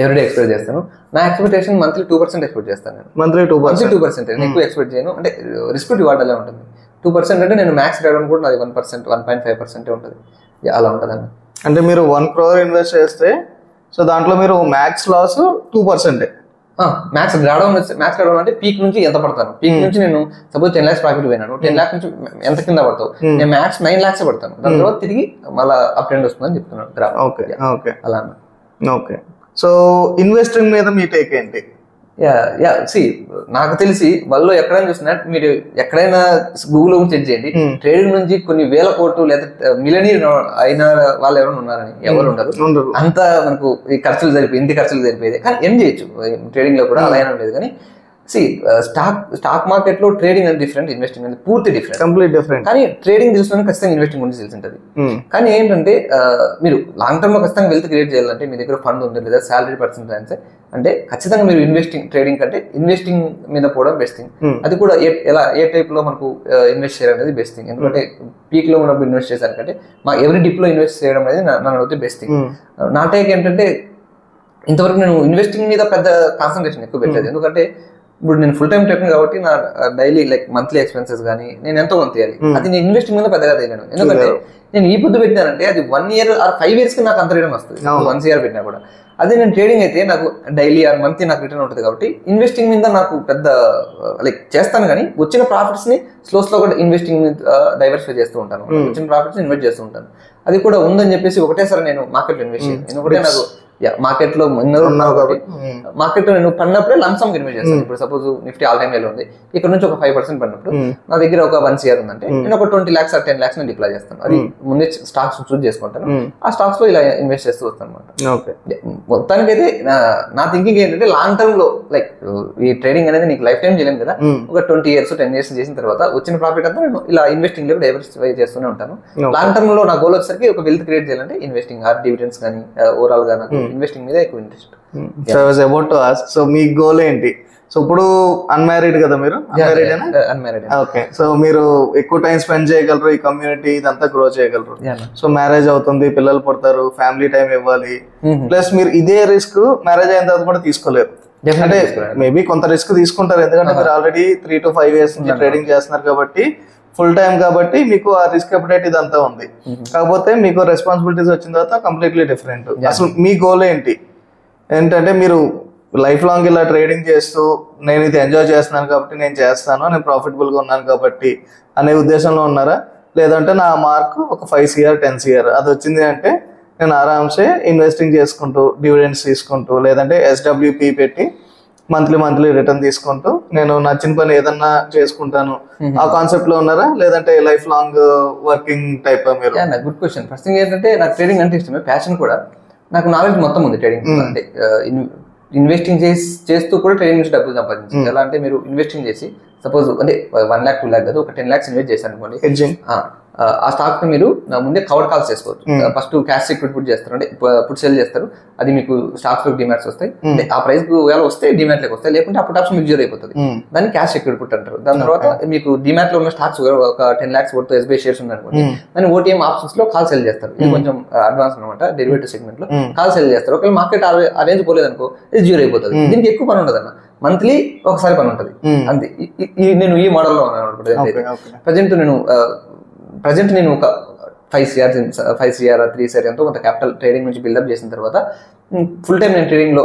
ఎవ్రీడే ఎక్స్పెక్ట్ చేస్తాను. నా ఎక్స్పెక్టేషన్ మంత్లీ 2% ఎక్స్పెక్ట్ చేస్తాను. మంత్లీ 2% నేను ఎక్కువ ఎక్స్పెక్ట్ చేయను. అంటే రిస్క్ రివార్డ్ అలా ఉంటుంది. 2% అంటే నేను మ్యాక్స్ రావడం కూడా నాది 1%, 1.5% ఉంటుంది. అలా ఉంటుంది అన్న. అంటే మీరు 1 crore ఇన్వెస్ట్ చేస్తే సో దాంట్లో మీరు మ్యాక్స్ లాస్ 2%. మ్యాక్స్ రావడం అంటే పీక్ నుంచి ఎంత పడతాను. పీక్ నుంచి నేను సపోజ్ 10 lakhs ప్రాఫిట్ పోయినాను. 10 lakhs నుంచి ఎంత కింద పడతావు? నేను మ్యాక్స్ 9 lakhs పడతాను. దాని తర్వాత తిరిగి మళ్ళీ అప్ ట్రెండ్ వస్తుందని చెప్తున్నాను. అలా. ఓకే. సో ఇన్వెస్టింగ్ మీద మీ టేక్ ఏంటి? నాకు తెలిసి వాళ్ళు ఎక్కడైనా చూసినా మీరు ఎక్కడైనా గూగుల్ చెక్ చేయండి. ట్రేడింగ్ నుంచి కొన్ని వేల కోట్లు లేదా మిలియనీర్ అయిన వాళ్ళు ఎవరైనా ఉన్నారని ఎవరు ఉండరు. అంతా మనకు ఈ ఖర్చులు జరిపి ఇంటి ఖర్చులు జరిపేది. కానీ ఏం చేయొచ్చు ట్రేడింగ్ లో కూడా అలా అయినా లేదు. కానీ స్టాక్ మార్కెట్ లో ట్రేడింగ్ అనేది డిఫరెంట్, ఇన్వెస్టింగ్ అనేది పూర్తి డిఫరెంట్, కంప్లీట్ డిఫరెంట్. కానీ ట్రేడింగ్ తెలుసుకుని ఖచ్చితంగా ఇన్వెస్టింగ్ గురించి తెలిసి ఉంటుంది. కానీ ఏంటంటే మీరు లాంగ్ టర్మ్ లో ఖచ్చితంగా వెల్త్ క్రియేట్ చేయాలంటే మీ దగ్గర ఫండ్ ఉంది లేదా సాలరీ పర్సెంటేజ్ అంటే ఖచ్చితంగా మీరు ట్రేడింగ్ కంటే ఇన్వెస్టింగ్ మీద పోవడం బెస్ట్ థింగ్. అది కూడా ఏ టైప్ లో మనకు ఇన్వెస్ట్ చేయడం అనేది బెస్ట్ థింగ్. ఎందుకంటే పీక్ లో ఉన్నప్పుడు ఇన్వెస్ట్ చేశారు కంటే ఎవ్రీ డిప్ లో ఇన్వెస్ట్ చేయడం అనేది నన్ను అడిగితే బెస్ట్ థింగ్. నా టేక్ ఏంటంటే ఇంతవరకు నేను ఇన్వెస్టింగ్ మీద పెద్ద కాన్సన్ట్రేషన్ ఎక్కువ పెట్టలేదు. ఎందుకంటే ఇప్పుడు నేను ఫుల్ టైం ట్రేడింగ్ కాబట్టి నా డైలీ మంత్లీ ఎక్స్పెన్సెస్ కానీ నేను ఎంతో కొంత తీయాలి. అది నేను ఇన్వెస్టింగ్ మీద పెద్దగా తెలియను. ఎందుకంటే నేను ఈ పొద్దు పెట్టినానంటే అది 1 year or 5 years కి నాకు అంత రిటర్న్ వస్తుంది. 1 year పెట్టినా కూడా. అదే నేను ట్రేడింగ్ అయితే నాకు డైలీ ఆర్ మంత్లీ నాకు రిటర్న్ ఉంటుంది. కాబట్టి ఇన్వెస్టింగ్ మీద నాకు పెద్ద చేస్తాను. కానీ వచ్చిన ప్రాఫిట్స్ ని స్లో కూడా ఇన్వెస్టింగ్ డైవర్సిఫై చేస్తూ ఉంటాను. వచ్చిన ప్రాఫిట్స్ ఇన్వెస్ట్ చేస్తూ ఉంటాను. అది కూడా ఉందని చెప్పేసి ఒకటేసారి నేను మార్కెట్లో ఇన్వెస్ట్ చేయను. ఎందుకంటే నాకు మార్కెట్ లో మార్కెట్ లో నేను పడినప్పుడే లంసమ్ ఇన్వెస్ట్ చేస్తాను. ఇప్పుడు సపోజ్ నిఫ్టీ ఆల్ టైమ్ లో ఉంది. ఇక్కడ నుంచి ఒక 5% పడినప్పుడు నా దగ్గర ఒక 1 year ఉందంటే నేను ఒక 20 lakhs or 10 lakhs నేను డిప్లాయ్ చేస్తాను. అది ముందే స్టాక్స్ చూస్ చేసుకుంటాను. ఆ స్టాక్స్ లో ఇలా ఇన్వెస్ట్ చేస్తూ వస్తాను అనమాట. మొత్తానికైతే నా థింకింగ్ ఏంటంటే లాంగ్ టర్మ్ లో ఈ ట్రేడింగ్ అనేది నీకు లైఫ్ టైం చేయలేము కదా. ఒక 20 years 10 years చేసిన తర్వాత వచ్చిన ప్రాఫిట్ అంతా నేను ఇలా ఇన్వెస్టింగ్ లో డైవర్సిఫై చేస్తూనే ఉంటాను. లాంగ్ టర్మ్ లో నా గోల్ వచ్చేసరికి ఒక వెల్త్ క్రియేట్ చేయాలంటే ఇన్వెస్టింగ్ ఆర్ డివిడెండ్స్ కానీ ఓవరాల్ గా నాకు ఇన్వెస్టింగ్ మీద ఎక్కువ interest. So I was about to ask, so me goal ఏంటి? సో ఇప్పుడు అన్మ్యారీడ్ కదా మీరు? అన్మ్యారీడ్. ఓకే. సో మీరు ఎక్కువ టైం స్పెండ్ చేయగలరు, ఈ కమ్యూనిటీ ఇదంతా గ్రో చేయగలరు. సో మ్యారేజ్ అవుతుంది, పిల్లలు పుడతారు, ఫ్యామిలీ టైం ఇవ్వాలి. ప్లస్ మీరు ఇదే రిస్క్ మ్యారేజ్ అయిన తర్వాత కూడా తీసుకోలేరు. అంటే మేబీ కొంత రిస్క్ తీసుకుంటారు. ఎందుకంటే మీరు ఆల్రెడీ 3 to 5 years నుంచి ట్రేడింగ్ చేస్తున్నారు కాబట్టి ఫుల్ టైం కాబట్టి మీకు ఆ రిస్క్ అప్డేట్ ఇదంతా ఉంది. కాకపోతే మీకు రెస్పాన్సిబిలిటీస్ వచ్చిన తర్వాత కంప్లీట్లీ డిఫరెంట్. అసలు మీ గోల్ ఏంటంటే మీరు లైఫ్ లాంగ్ ఇలా ట్రేడింగ్ చేస్తూ నేను ఇది ఎంజాయ్ చేస్తున్నాను కాబట్టి నేను చేస్తాను, నేను ప్రాఫిటబుల్గా ఉన్నాను కాబట్టి అనే ఉద్దేశంలో ఉన్నారా? లేదంటే నా మార్క్ ఒక 5 year 10 year అది వచ్చింది అంటే నేను ఆరామ్సే ఇన్వెస్టింగ్ చేసుకుంటూ డివిడెండ్స్ తీసుకుంటూ లేదంటే SWP పెట్టి మంత్లీ రిటర్న్ తీసుకుంటూ నేను నచ్చిన పని ఏదన్నా చేసుకుంటాను ఆ కాన్సెప్ట్ లో ఉన్నారా? లేదంటే లైఫ్ లాంగ్ వర్కింగ్ టైప్? మీరు గుడ్ క్వశ్చన్. ఫస్ట్ థింగ్ ఏంటంటే నాకు ట్రేడింగ్ అంటే ఇష్టమే, ప్యాషన్ కూడా. నాకు నాలెడ్జ్ మొత్తం ఉంది ట్రేడింగ్. అంటే ఇన్వెస్టింగ్ చేస్తూ కూడా ట్రేడింగ్ నుంచి డబ్బులు సంపాదించాలి. ఎలా అంటే మీరు ఇన్వెస్టింగ్ చేసి సపోజ్ అంటే 1 lakh 2 lakh కాదు, ఒక 10 lakhs ఇన్వెస్ట్ చేశాను అనుకోండి. ఆ స్టాక్ ని మీరు ముందే కవర్ కాల్స్ చేసుకోవచ్చు. ఫస్ట్ క్యాష్ సెక్యూరిటీ పుట్ చేస్తారు, అంటే పుట్ సెల్ చేస్తారు. అది మీకు స్టాక్స్ లో డిమాట్స్ వస్తాయి. ఆ ప్రైస్ వస్తే డిమాట్ లోకి వస్తాయి, లేకుంటే అప్పుడు ఆప్షన్ మీకు జీరో అయిపోతుంది. దాన్ని క్యాష్ సెక్యూరిటీ పుట్ అంటారు. దాని తర్వాత మీకు డిమాట్ లో ఉన్న స్టాక్స్ ఒక 10 lakhs వర్త్ SBI షేర్స్ ఉందనుకోండి, దాన్ని OTM ఆప్షన్స్ లో కాల్ సెల్ చేస్తారు. ఇది కొంచెం అడ్వాన్స్ అనమాట. డెరివేటివ్ సెగ్మెంట్ లో కాల్ సెల్ చేస్తారు. ఒకవేళ మార్కెట్ ఆ రేంజ్ పోలేదనుకో ఇది జీరో అయిపోతుంది. దీనికి ఎక్కువ పని ఉండదు అన్న, మంత్లీ ఒకసారి పని ఉంటుంది అంతే. నేను ఈ మోడల్లో ఉన్నాను. ప్రజెంట్ నేను ఒక 5 CR 3 CR ఎంతో కొంత క్యాపిటల్ ట్రేడింగ్ నుంచి బిల్డప్ చేసిన తర్వాత ఫుల్ టైం నేను ట్రేడింగ్ లో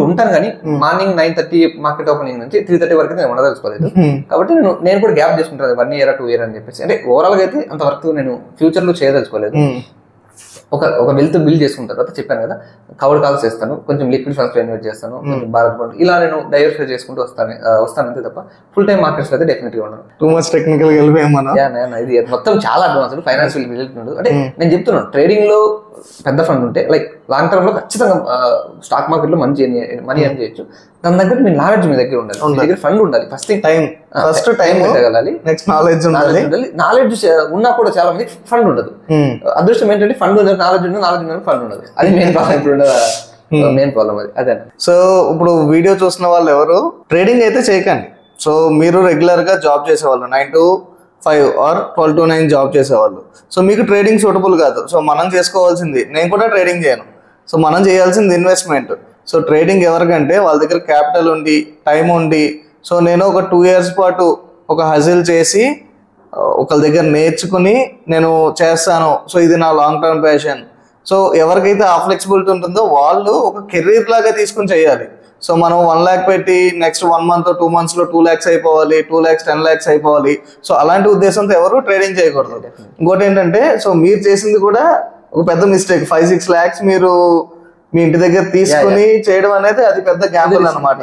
ఉంటాను. కానీ మార్నింగ్ 9:30 మార్కెట్ ఓపెనింగ్ నుంచి 3:30 వరకు నేను ఉండదలుచుకోలేదు. కాబట్టి నేను కూడా గ్యాప్ చేసుకుంటాను 1 year 2 year అని చెప్పేసి. అంటే ఓవరాల్ గా అయితే అంతవరకు నేను ఫ్యూచర్ లో చేయదలుచుకోలేదు. ఒక వెల్త్ బిల్డ్ చేసుకున్న తర్వాత చెప్పాను కదా, కవర్డ్ కాల్స్ చేస్తాను, కొంచెం లిక్విడ్ ఫండ్స్ లో ఇన్వెస్ట్ చేస్తాను, కొంచెం భారత్ బాండ్, ఇలా నేను డైవర్సిఫై చేసుకుంటూ వస్తానంతే తప్ప ఫుల్ టైం మార్కెట్స్ అయితే డెఫినెట్గా ఉన్నాను. టూ మచ్ టెక్నికల్ ఇది మొత్తం చాలా అడ్వాన్స్డ్ ఫైనాన్షియల్ రిలేటెడ్. అంటే నేను చెప్తున్నాను, ట్రేడింగ్ లో పెద్ద ఫండ్ ఉంటే లైక్ లాంగ్ టర్మ్ లో ఖచ్చితంగా స్టాక్ మార్కెట్ లో మంచి మనీ ఎర్న్ చేయొచ్చు. దాని దగ్గర మీ నాలెడ్జ్ మీ దగ్గర ఉండాలి, మీ దగ్గర ఫండ్ ఉండాలి. ఫస్ట్ టైం పెట్టగలాలి, నెక్స్ట్ నాలెడ్జ్ ఉండాలి. నాలెడ్జ్ ఉన్నా కూడా చాలా మంది ఫండ్ ఉండదు. అదృష్టం ఏంటంటే ఫండ్ ఉండదు, నాలెడ్జ్ ఉండదు, ఫండ్ ఉండదు. అది మెయిన్ ప్రాబ్లం, ఇప్పుడు మెయిన్ ప్రాబ్లం అది. అదే. సో ఇప్పుడు వీడియో చూసిన వాళ్ళు ఎవరు ట్రేడింగ్ అయితే చేయకండి. సో మీరు రెగ్యులర్ గా జాబ్ చేసేవాళ్ళు 9 to 5 ఆర్ 12 to 9 జాబ్ చేసేవాళ్ళు. సో మీకు ట్రేడింగ్ సూటబుల్ కాదు. సో మనం చేసుకోవాల్సింది, నేను కూడా ట్రేడింగ్ చేయను, సో మనం చేయాల్సింది ఇన్వెస్ట్మెంట్. సో ట్రేడింగ్ ఎవరికంటే వాళ్ళ దగ్గర క్యాపిటల్ ఉండి టైం ఉండి, సో నేను ఒక 2 years పాటు ఒక హజిల్ చేసి ఒకళ్ళ దగ్గర నేర్చుకుని నేను చేస్తాను, సో ఇది నా లాంగ్ టర్మ్ ప్యాషన్. సో ఎవరికైతే ఆ ఫ్లెక్సిబిలిటీ ఉంటుందో వాళ్ళు ఒక కెరీర్ లాగా తీసుకుని చేయాలి. సో మనం 1 lakh పెట్టి నెక్స్ట్ 1 month 2 months లో 2 lakhs అయిపోవాలి, 2 lakhs 10 lakhs అయిపోవాలి. సో అలాంటి ఉద్దేశంతో ఎవరు ట్రేడింగ్ చేయకూడదు. ఇంకోటి ఏంటంటే, సో మీరు చేసింది కూడా ఒక పెద్ద మిస్టేక్. 5-6 lakhs మీరు మీ ఇంటి దగ్గర తీసుకుని చేయడం అనేది అది పెద్ద గ్యాంబుల్ అనమాట.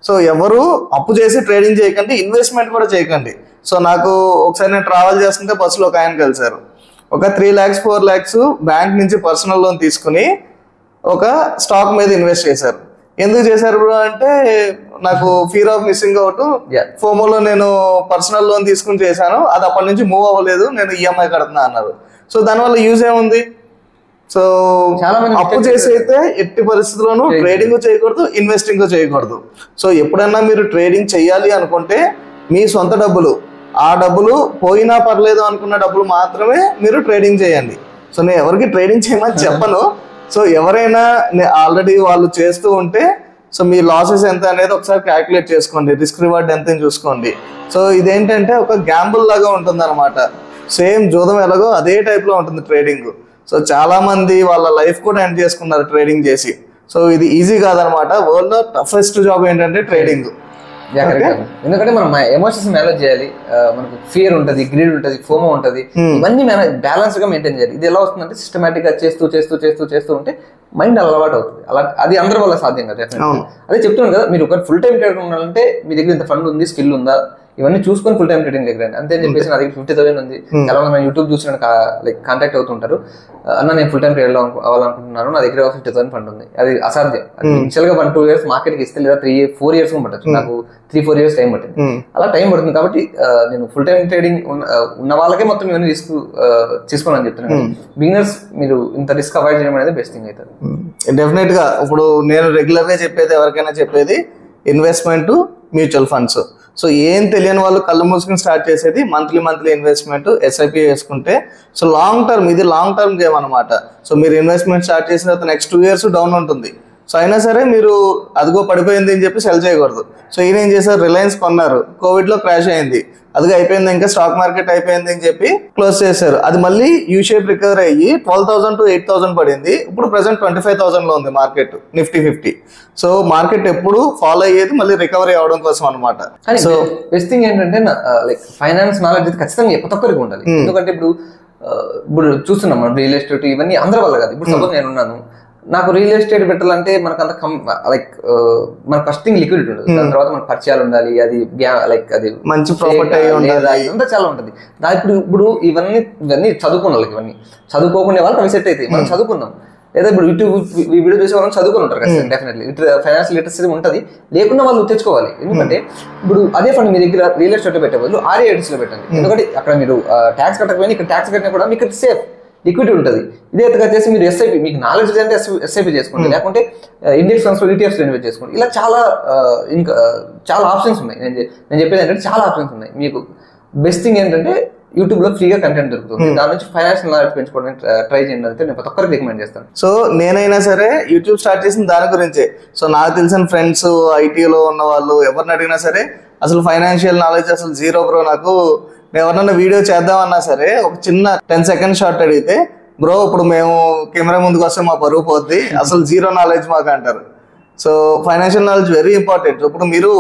సో ఎవరు అప్పు చేసి ట్రేడింగ్ చేయకండి, ఇన్వెస్ట్మెంట్ కూడా చేయకండి. సో నాకు ఒకసారి నేను ట్రావెల్ చేస్తుంటే బస్సులో ఒక ఆయన కలిశారు. ఒక 3 lakhs 4 lakhs బ్యాంక్ నుంచి పర్సనల్ లోన్ తీసుకుని ఒక స్టాక్ మీద ఇన్వెస్ట్ చేశారు. ఎందుకు చేశారు బ్రో అంటే, నాకు ఫియర్ ఆఫ్ మిస్సింగ్ అవుట్, ఫోమోలో నేను పర్సనల్ లోన్ తీసుకుని చేశాను, అది అప్పటి నుంచి మూవ్ అవ్వలేదు, నేను ఈఎంఐ కడుతున్నా అన్నారు. సో దానివల్ల యూజ్ ఏముంది? సో చాలా మంది అప్పు చేసి అయితే ఎట్టి పరిస్థితుల్లోనూ ట్రేడింగ్ చేయకూడదు, ఇన్వెస్టింగ్ చేయకూడదు. సో ఎప్పుడన్నా మీరు ట్రేడింగ్ చేయాలి అనుకుంటే మీ సొంత డబ్బులు, ఆ డబ్బులు పోయినా పర్లేదు అనుకున్న డబ్బులు మాత్రమే మీరు ట్రేడింగ్ చేయండి. సో నేను ఎవరికి ట్రేడింగ్ చేయమని చెప్పను. సో ఎవరైనా ఆల్రెడీ వాళ్ళు చేస్తూ ఉంటే, సో మీ లాసెస్ ఎంత అనేది ఒకసారి క్యాల్కులేట్ చేసుకోండి, రిస్క్ రివార్డ్ ఎంత చూసుకోండి. సో ఇదేంటంటే ఒక గ్యాంబుల్ లాగా ఉంటుంది అనమాట. సేమ్ జూదం ఎలాగో అదే టైప్లో ఉంటుంది ట్రేడింగ్. సో చాలా మంది వాళ్ళ లైఫ్ కూడా ఎండ్ చేసుకున్నారు ట్రేడింగ్ చేసి. సో ఇది ఈజీ కాదనమాట. వరల్డ్లో టఫెస్ట్ జాబ్ ఏంటంటే ట్రేడింగ్. ఎందుకంటే మనం ఎమోషన్స్ మేనేజ్ చేయాలి, మనకు ఫియర్ ఉంటుంది, గ్రీడ్ ఉంటుంది, ఫోమో ఉంటుంది, ఇవన్నీ బ్యాలెన్స్ గా మెయింటైన్ చేయాలి. ఇది ఎలా వస్తుందంటే సిస్టమేటిక్ గా చేస్తూ ఉంటే మైండ్ అలవాటు అవుతుంది. అలా అది అందరి వల్ల సాధ్యం కదా. అదే చెప్తున్నాను కదా, మీరు ఒక ఫుల్ టైం ట్రేడర్ ఉండాలంటే మీ దగ్గర ఇంత ఫండ్ ఉంది, స్కిల్ ఉందా, ఇవన్నీ చూసుకొని ఫుల్ టైం ట్రేడింగ్ దగ్గర అంతే అని చెప్పేసి. నా దగ్గర 50,000 ఉంది. చాలా మంది యూట్యూబ్ చూసి లైక్ కాంటాక్ట్ అవుతుంటారు, అన్న నేను ఫుల్ టైం ట్రేడర్ అవ్వాలనుకుంటున్నాను, నా దగ్గర 50,000 ఫండ్ ఉంది. అది అసాధ్యం. ఇనిషియల్ గా 1-2 years మార్కెట్కి ఇస్తే, లేదా 3-4 years పట్టచ్చు. నాకు 3-4 years టైం పట్టింది. అలా టైం పడుతుంది కాబట్టి నేను ఫుల్ టైం ట్రేడింగ్ ఉన్న వాళ్ళకే మొత్తం ఇవన్నీ రిస్క్ తీసుకోవాలని చెప్తున్నాను. బిగినర్స్ మీరు ఇంత రిస్క్ అవాయిడ్ చేయడం అనేది బెస్ట్ థింగ్ అవుతుంది. డెఫినెట్ గా ఇప్పుడు నేను రెగ్యులర్ గా చెప్పేది, ఎవరికైనా చెప్పేది ఇన్వెస్ట్మెంట్, మ్యూచువల్ ఫండ్స్. సో ఏం తెలియని వాళ్ళు కళ్ళు మూసుకుని స్టార్ట్ చేసేది మంత్లీ ఇన్వెస్ట్మెంట్, ఎస్ఐపి వేసుకుంటే. సో లాంగ్ టర్మ్, ఇది లాంగ్ టర్మ్ గేమ్ అనమాట. సో మీరు ఇన్వెస్ట్మెంట్ స్టార్ట్ చేసిన తర్వాత నెక్స్ట్ 2 years డౌన్ ఉంటుంది. సో అయినా సరే మీరు అదిగో పడిపోయింది అని చెప్పి సెల్ చేయకూడదు. సో ఈయన ఏం చేశారు, రిలయన్స్ కొన్నారు, కోవిడ్ లో క్రాష్ అయింది, అదిగా అయిపోయింది, ఇంకా స్టాక్ మార్కెట్ అయిపోయింది అని చెప్పి క్లోజ్ చేశారు. అది మళ్ళీ యూ షేప్ రికవర్ అయ్యి 12,000 to 8,000 పడింది. ఇప్పుడు ప్రెసెంట్ 25,000 లో ఉంది మార్కెట్, నిఫ్టీ 50. సో మార్కెట్ ఎప్పుడు ఫాలో అయ్యేది మళ్ళీ రికవరీ అవడం కోసం అనమాట. సో బెస్ట్ థింగ్ ఏంటంటే లైక్ ఫైనాన్స్ నాలెడ్జ్ ఖచ్చితంగా ఎప్పటికరికి ఉండాలి. ఎందుకంటే ఇప్పుడు చూస్తున్నాం మనం రియల్ ఎస్టేట్ ఇవన్నీ అందరి వల్ల కాదు. ఇప్పుడు సపోజ్ నేను ఉన్నాను, నాకు రియల్ ఎస్టేట్ పెట్టాలంటే మనకు అంత లైక్ మన ఫస్ట్ థింగ్ లిక్విడిటీ ఉంటుంది, దాని తర్వాత మనకు పరిచయాలు ఉండాలి, అది లైక్ అది మంచి ప్రాపర్టీ అంతా చాలా ఉంటుంది. ఇప్పుడు ఇవన్నీ చదువుకున్న వాళ్ళకి, ఇవన్నీ చదువుకోకుండా వాళ్ళకి అవి సెట్ అవుతాయి. మనం చదువుకున్నాం, లేదా ఇప్పుడు యూట్యూబ్ వీడియో చూసే వాళ్ళని చదువుకుని ఉంటారు కదా, డెఫినెట్లీ ఫైనాన్షియల్ లిటరసీ ఉంటుంది. లేకుండా వాళ్ళు తెచ్చుకోవాలి. ఎందుకంటే ఇప్పుడు అదే ఫండ్ మీ దగ్గర రియల్ ఎస్టేట్ పెట్టే బదులు REITs లో పెట్టండి. ఎందుకంటే అక్కడ మీరు ట్యాక్స్ కట్టకపోయినా ఇక్కడ ట్యాక్స్ కట్టినా కూడా మీకు సేఫ్ లిక్విడిటీ ఉంటుంది. ఇదే చేసి మీరు ఎస్ఐపి, మీకు నాలెడ్జ్ అంటే ఎస్ఐపి చేసుకోండి, లేకుంటే ఇండెక్స్ ఫండ్స్ ETFs ఇన్వెస్ట్ చేసుకోండి. ఇలా ఇంకా చాలా ఆప్షన్స్ ఉన్నాయి. నేను చెప్పేది ఏంటంటే చాలా ఆప్షన్స్ ఉన్నాయి. మీకు బెస్ట్ థింగ్ ఏంటంటే యూట్యూబ్ లో ఫ్రీగా కంటెంట్ దొరుకుతుంది, దాని నుంచి ఫైనాన్షియల్ నాలెడ్జ్ పెంచుకోవడానికి ట్రై చేయండి. అంటే నేను ప్రతి ఒక్కరికి రికమెండ్ చేస్తాను. సో నేనైనా సరే యూట్యూబ్ స్టార్ట్ చేసిన దాని గురించే. సో నాకు తెలిసిన ఫ్రెండ్స్, ఐటీలో ఉన్న వాళ్ళు ఎవరిని అడిగినా సరే అసలు ఫైనాన్షియల్ నాలెడ్జ్ అసలు జీరో బ్రో. నాకు నేను ఎవరన్నా వీడియో చేద్దామన్నా సరే ఒక చిన్న 10 seconds షార్ట్ అడిగితే, బ్రో ఇప్పుడు మేము కెమెరా ముందుకు వస్తే మా పరువు పోద్ది, అసలు జీరో నాలెడ్జ్ మాకు అంటారు. So financial knowledge very important. ఇప్పుడు మీరు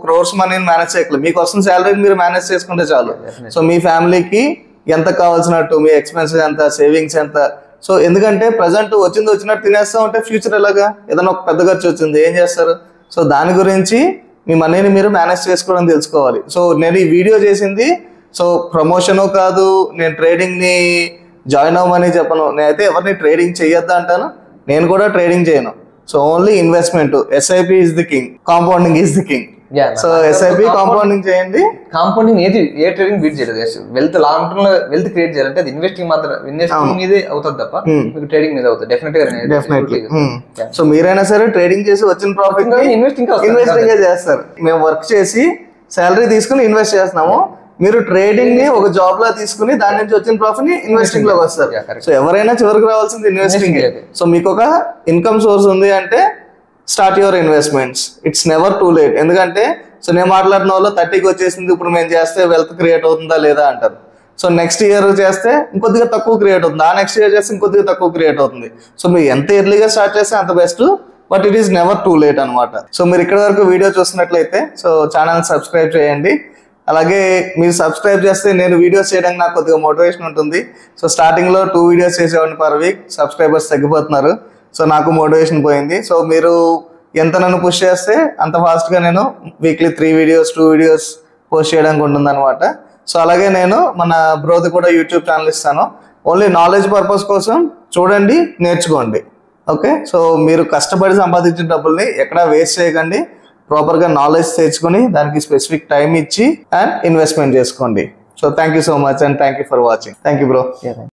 crores మనీని మేనేజ్ చేయగలరు, మీకు వస్తున్న శాలరీని మీరు మేనేజ్ చేసుకుంటే చాలు. సో మీ ఫ్యామిలీకి ఎంత కావాల్సినట్టు, మీ ఎక్స్పెన్సెస్ ఎంత, సేవింగ్స్ ఎంత, సో ఎందుకంటే ప్రజెంట్ వచ్చినట్టు తినేస్తా ఉంటే ఫ్యూచర్ ఎలాగా, ఏదైనా ఒక పెద్ద ఖర్చు వచ్చింది ఏం చేస్తారు? సో దాని గురించి మీ మనీని మీరు మేనేజ్ చేసుకోవడం తెలుసుకోవాలి. సో నేను ఈ వీడియో చేసింది సో ప్రమోషను కాదు, నేను ట్రేడింగ్ని జాయిన్ అవ్వమని చెప్పను. నేనైతే ఎవరిని ట్రేడింగ్ చేయొద్దు అంటాను, నేను కూడా ట్రేడింగ్ చేయను. So only investment. SIP is the king, compounding is the king. So SIP compounding చేయండి. కాంపౌండింగ్ ఏ ట్రేడింగ్ బీట్ చేయలేదు. వెల్త్ లాంగ్ టర్మ్ లో వెల్త్ క్రియేట్ చేయాలంటే అది ఇన్వెస్టింగ్ మీదే అవుతుంది తప్ప మీకు ట్రేడింగ్ మీద అవుతుంది డెఫినెట్లీ. సో మీరైనా సరే ట్రేడింగ్ చేసి వచ్చిన ప్రాఫిట్ ఇన్వెస్టింగ్ చేస్తారు. మేము వర్క్ చేసి శాలరీ తీసుకుని ఇన్వెస్ట్ చేస్తున్నాము, మీరు ట్రేడింగ్ ని ఒక జాబ్ లా తీసుకుని దాని నుంచి వచ్చిన ప్రాఫిట్ ని ఇన్వెస్టింగ్ లోకి వస్తారు. సో ఎవరైనా చివరికి రావాల్సింది ఇన్వెస్టింగ్. సో మీకు ఒక ఇన్కమ్ సోర్స్ ఉంది అంటే start your investments. It's never too late. ఎందుకంటే సో నేను మాట్లాడిన వాళ్ళు 30కి వచ్చేసింది, ఇప్పుడు మేము చేస్తే వెల్త్ క్రియేట్ అవుతుందా లేదా అంటారు. సో నెక్స్ట్ ఇయర్ చేస్తే ఇంకొద్దిగా తక్కువ క్రియేట్ అవుతుంది, ఆ నెక్స్ట్ ఇయర్ చేస్తే ఇంకొద్దిగా తక్కువ క్రియేట్ అవుతుంది. సో మీరు ఎంత ఎర్లీగా స్టార్ట్ చేస్తే అంత best, but it is never too late అనమాట. సో మీరు ఇక్కడ వరకు వీడియో చూసినట్లయితే సో ఛానల్ సబ్స్క్రైబ్ చేయండి. అలాగే మీరు సబ్స్క్రైబ్ చేస్తే నేను వీడియోస్ చేయడానికి నాకు కొద్దిగా మోటివేషన్ ఉంటుంది. సో స్టార్టింగ్లో 2 వీడియోస్ చేసేవాడిని పర్ వీక్, సబ్స్క్రైబర్స్ తగ్గిపోతున్నారు. సో నాకు మోటివేషన్ పోయింది. సో మీరు ఎంత నన్ను పుష్ చేస్తే అంత ఫాస్ట్గా నేను వీక్లీ 3 వీడియోస్ 2 వీడియోస్ పోస్ట్ చేయడానికి ఉంటుంది అనమాట. సో అలాగే నేను మన బ్రోది కూడా యూట్యూబ్ ఛానల్ ఇస్తాను. ఓన్లీ నాలెడ్జ్ పర్పస్ కోసం చూడండి, నేర్చుకోండి. ఓకే, సో మీరు కష్టపడి సంపాదించిన డబ్బుల్ని ఎక్కడా వేస్ట్ చేయకండి. ప్రాపర్గా నాలెడ్జ్ తెచ్చుకొని దానికి స్పెసిఫిక్ టైం ఇచ్చి అండ్ ఇన్వెస్ట్మెంట్ చేసుకోండి. So thank you so much and thank you for watching. Thank you bro.